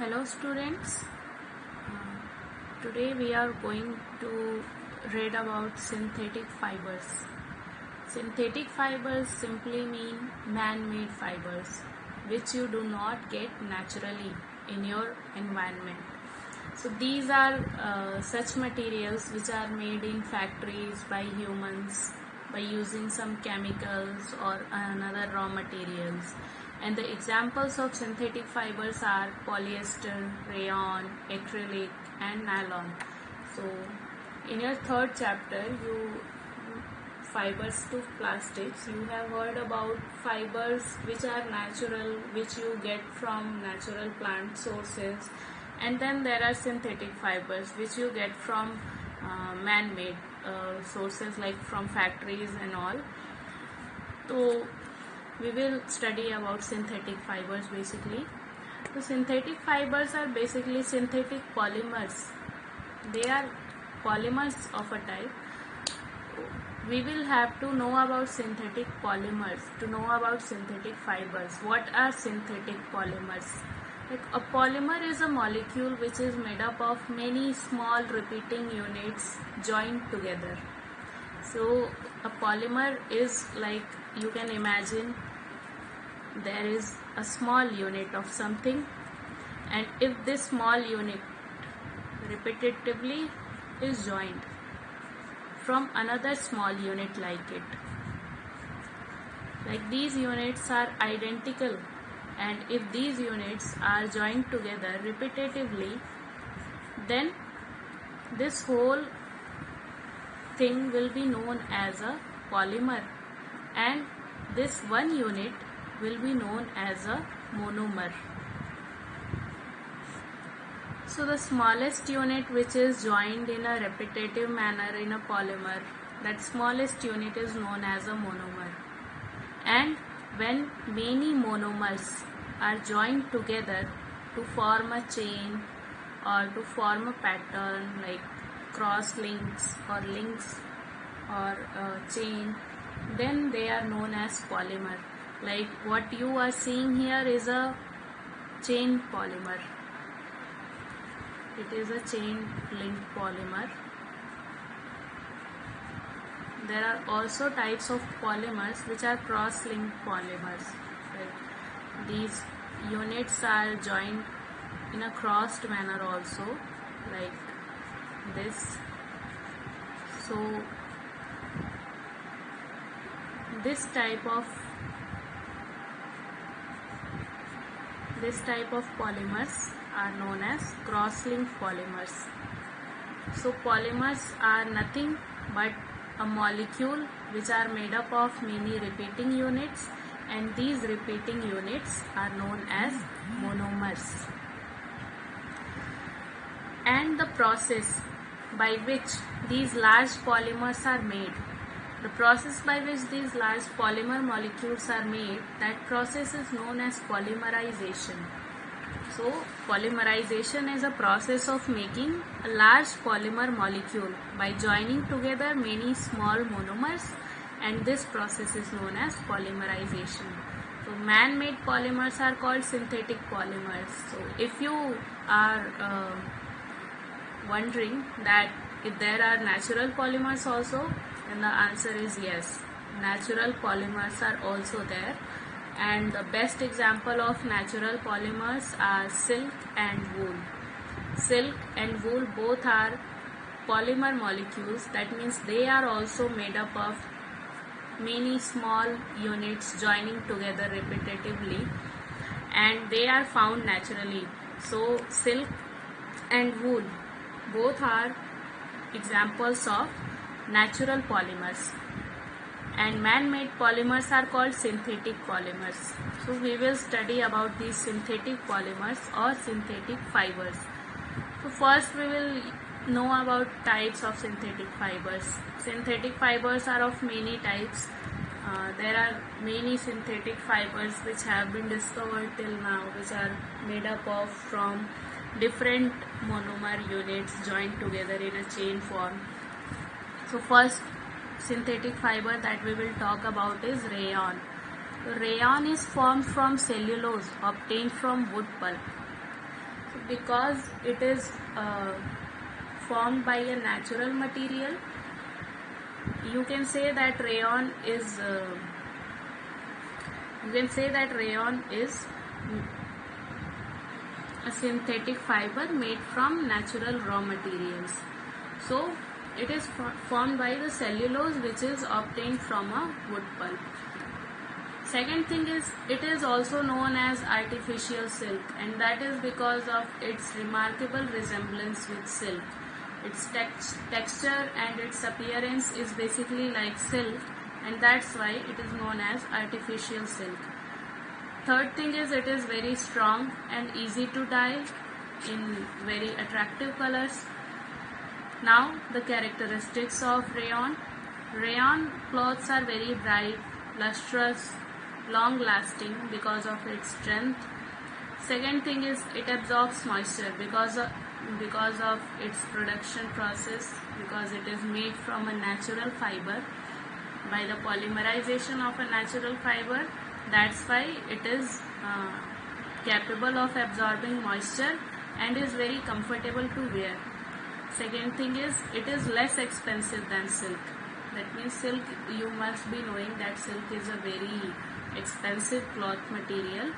Hello students, Uh, today we are going to read about synthetic fibers. Synthetic fibers simply mean man-made fibers which you do not get naturally in your environment. So these are such materials which are made in factories by humans by using some chemicals or another raw materials. And the examples of synthetic fibers are polyester, rayon, acrylic and nylon. So in your third chapter, fibers to plastics, you have heard about fibers which are natural, which you get from natural plant sources, and then there are synthetic fibers which you get from man-made sources like from factories and all. So we will study about synthetic fibers basically. So synthetic fibers are basically synthetic polymers. They are polymers of a type. We will have to know about synthetic polymers to know about synthetic fibers. What are synthetic polymers? Like a polymer is a molecule which is made up of many small repeating units joined together. So a polymer is like, you can imagine there is a small unit of something, and if this small unit repetitively is joined from another small unit like it, like these units are identical, and if these units are joined together repetitively, then this whole thing will be known as a polymer, and this one unit will be known as a monomer. So the smallest unit which is joined in a repetitive manner in a polymer, that smallest unit is known as a monomer. And when many monomers are joined together to form a chain or to form a pattern like cross links or links or chain, then they are known as polymer. Like what you are seeing here is a chain polymer. It is a chain linked polymer. There are also types of polymers which are cross-linked polymers. Right? These units are joined in a crossed manner also, like this. So this type of polymers are known as cross-linked polymers. So polymers are nothing but a molecule which are made up of many repeating units, and these repeating units are known as monomers. And the process by which these large polymers are made, the process by which these large polymer molecules are made, that process is known as polymerization. So polymerization is a process of making a large polymer molecule by joining together many small monomers, and this process is known as polymerization. So man-made polymers are called synthetic polymers. So if you are wondering that if there are natural polymers also, then the answer is yes. Natural polymers are also there. And the best example of natural polymers are silk and wool. Silk and wool both are polymer molecules. That means they are also made up of many small units joining together repetitively, and they are found naturally. So silk and wool both are examples of natural polymers. And man-made polymers are called synthetic polymers. So we will study about these synthetic polymers or synthetic fibers. So first we will know about types of synthetic fibers. Synthetic fibers are of many types. There are many synthetic fibers which have been discovered till now, which are made up of from different monomer units joined together in a chain form. So first synthetic fiber that we will talk about is rayon. Rayon is formed from cellulose obtained from wood pulp. because it is formed by a natural material, you can say that rayon is a synthetic fiber made from natural raw materials. So it is formed by the cellulose which is obtained from a wood pulp. Second thing is, it is also known as artificial silk, and that is because of its remarkable resemblance with silk. Its texture and its appearance is basically like silk, and that's why it is known as artificial silk. Third thing is, it is very strong and easy to dye in very attractive colors. Now the characteristics of rayon. Rayon cloths are very bright, lustrous, long lasting because of its strength. Second thing is, it absorbs moisture because of its production process, because it is made from a natural fiber by the polymerization of a natural fiber. That's why it is capable of absorbing moisture and is very comfortable to wear. Second thing is, it is less expensive than silk. That means silk, you must be knowing that silk is a very expensive cloth material,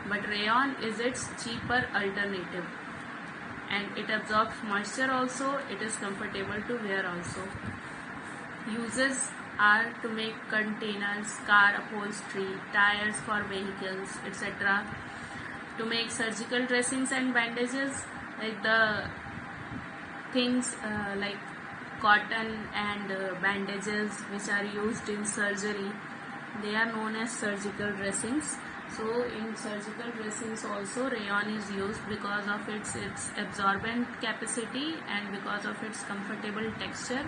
but rayon is its cheaper alternative, and it absorbs moisture also. It is comfortable to wear also. Uses are to make containers, car upholstery, tires for vehicles, etc. To make surgical dressings and bandages, like the things like cotton and bandages which are used in surgery, they are known as surgical dressings. So in surgical dressings also rayon is used because of its absorbent capacity and because of its comfortable texture.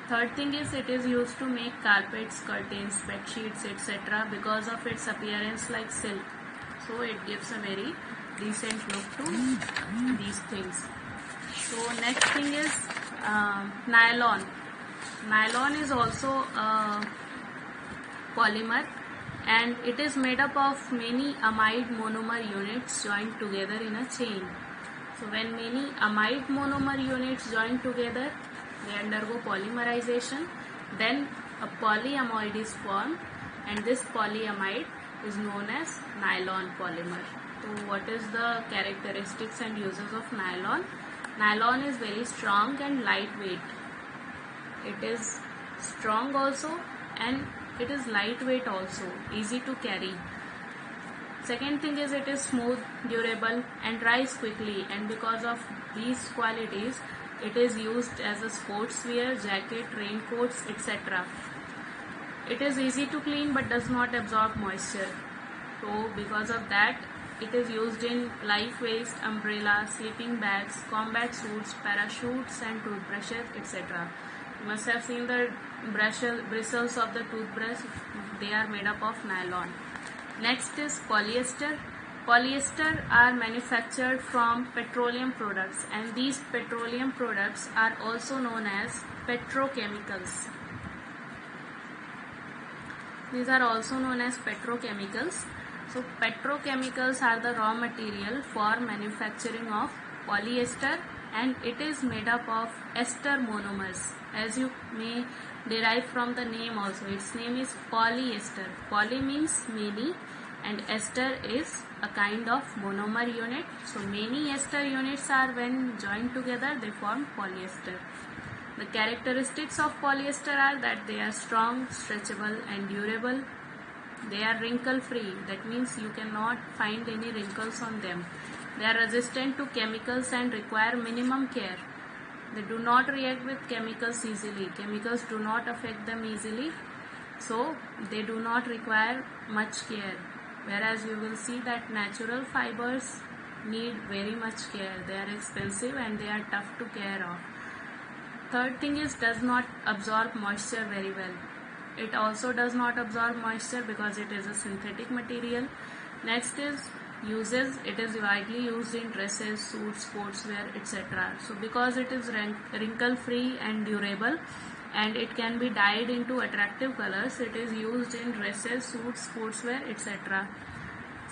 Third thing is, it is used to make carpets, curtains, bed sheets, etc. because of its appearance like silk. So it gives a very decent look to these things. So next thing is nylon. Nylon is also a polymer, and it is made up of many amide monomer units joined together in a chain. So when many amide monomer units join together, they undergo polymerization, then a polyamide is formed, and this polyamide is known as nylon polymer. So what is the characteristics and uses of nylon? Nylon is very strong and lightweight. It is strong also, and it is lightweight also, easy to carry. Second thing is, it is smooth, durable, and dries quickly, and because of these qualities, it is used as a sportswear, jacket, raincoats, etc. It is easy to clean but does not absorb moisture. So because of that, it is used in life vest, umbrella, sleeping bags, combat suits, parachutes, and toothbrushes, etc. You must have seen the bristles of the toothbrush. They are made up of nylon. Next is polyester. Polyester are manufactured from petroleum products, and these petroleum products are also known as petrochemicals. These are also known as petrochemicals. So petrochemicals are the raw material for manufacturing of polyester, and it is made up of ester monomers, as you may derive from the name also. Its name is polyester. Poly means many, and ester is a kind of monomer unit. So many ester units are, when joined together, they form polyester. The characteristics of polyester are that they are strong, stretchable, and durable. They are wrinkle free. That means you cannot find any wrinkles on them. They are resistant to chemicals and require minimum care. They do not react with chemicals easily. Chemicals do not affect them easily, so they do not require much care. Whereas you will see that natural fibers need very much care. They are expensive and they are tough to care of. Third thing is, does not absorb moisture very well. It also does not absorb moisture because it is a synthetic material. Next is uses. It is widely used in dresses, suits, sportswear, etc. So because it is wrinkle free and durable, and it can be dyed into attractive colors, it is used in dresses, suits, sportswear, etc.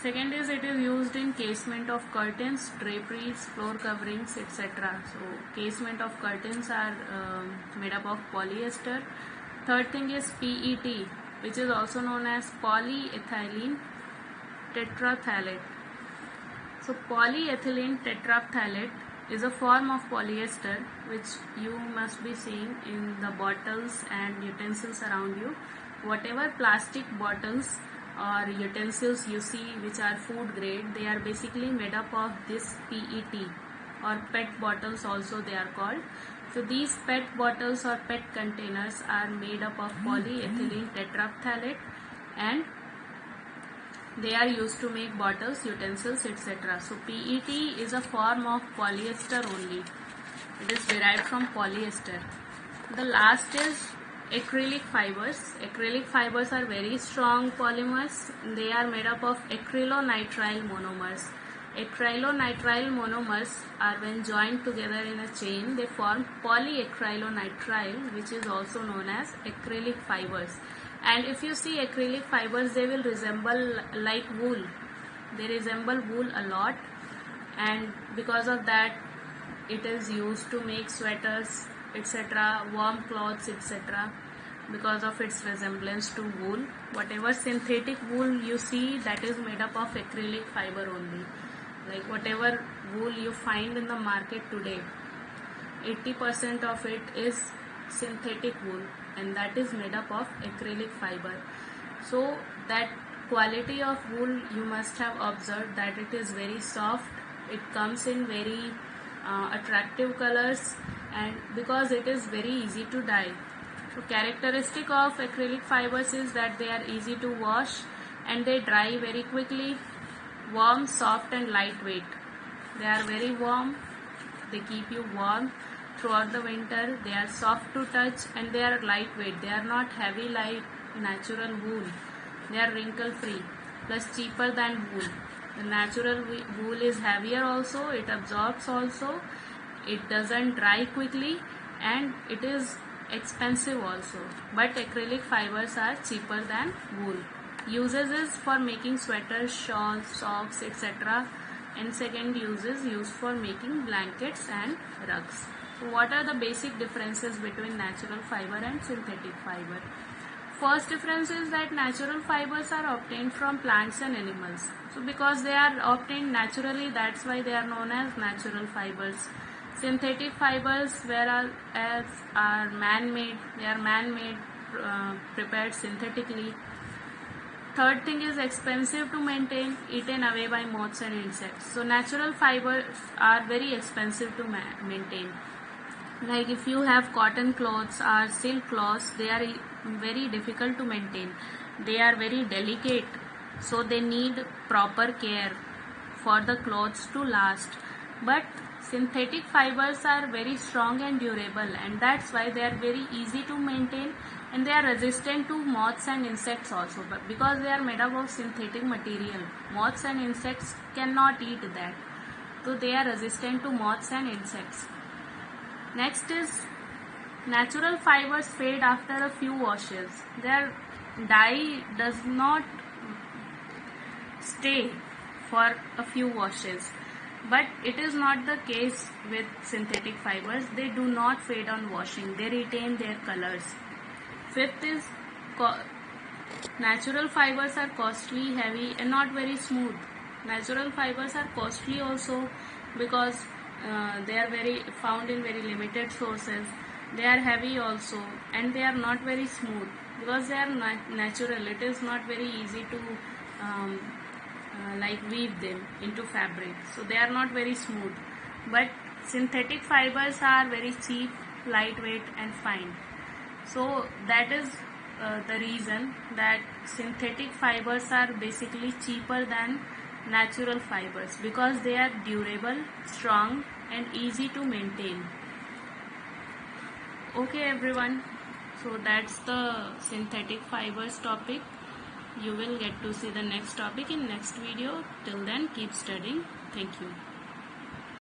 Second is it is used in casement of curtains, draperies, floor coverings, etc. So casement of curtains are made up of polyester. Third thing is PET, which is also known as polyethylene tetraphthalate. So polyethylene tetraphthalate is a form of polyester which you must be seeing in the bottles and utensils around you. Whatever plastic bottles or utensils you see which are food grade, they are basically made up of this PET, or PET bottles also they are called. So these PET bottles or PET containers are made up of polyethylene tetraphthalate, and they are used to make bottles, utensils, etc. So PET is a form of polyester only. It is derived from polyester. The last is acrylic fibers. Acrylic fibers are very strong polymers. They are made up of acrylonitrile monomers. Acrylonitrile monomers are, when joined together in a chain, they form polyacrylonitrile, which is also known as acrylic fibers. And if you see acrylic fibers, they will resemble like wool. They resemble wool a lot, and because of that it is used to make sweaters, etc., warm clothes, etc., because of its resemblance to wool. Whatever synthetic wool you see, that is made up of acrylic fiber only. Like whatever wool you find in the market today, 80% of it is synthetic wool, and that is made up of acrylic fiber. So that quality of wool, you must have observed that it is very soft. It comes in very attractive colors, and because it is very easy to dye. So characteristic of acrylic fibers is that they are easy to wash and they dry very quickly. Warm, soft and lightweight. They are very warm. They keep you warm throughout the winter. They are soft to touch and they are lightweight. They are not heavy like natural wool. They are wrinkle free, plus cheaper than wool. The natural wool is heavier also, it absorbs also, it doesn't dry quickly, and it is expensive also. But acrylic fibers are cheaper than wool. Uses is for making sweaters, shawls, socks, etc. And second use is used for making blankets and rugs. So what are the basic differences between natural fiber and synthetic fiber? First difference is that natural fibers are obtained from plants and animals. So because they are obtained naturally, that's why they are known as natural fibers. Synthetic fibers, whereas are man-made, they are man-made, prepared synthetically. Third thing is expensive to maintain, eaten away by moths and insects. So natural fibers are very expensive to maintain. Like if you have cotton clothes or silk cloths, they are very difficult to maintain. They are very delicate, so they need proper care for the clothes to last. But synthetic fibers are very strong and durable, and that's why they are very easy to maintain, and they are resistant to moths and insects also. But because they are made up of synthetic material, moths and insects cannot eat that, so they are resistant to moths and insects. Next is natural fibers fade after a few washes. Their dye does not stay for a few washes, but it is not the case with synthetic fibers. They do not fade on washing. They retain their colors. Fifth is natural fibers are costly, heavy and not very smooth. Natural fibers are costly also because they are very found in very limited sources. They are heavy also, and they are not very smooth because they are natural. It is not very easy to like weave them into fabric, so they are not very smooth. But synthetic fibers are very cheap, lightweight and fine. So that is the reason that synthetic fibers are basically cheaper than natural fibers, because they are durable, strong and easy to maintain. Okay everyone, so that's the synthetic fibers topic. You will get to see the next topic in next video. Till then, keep studying. Thank you.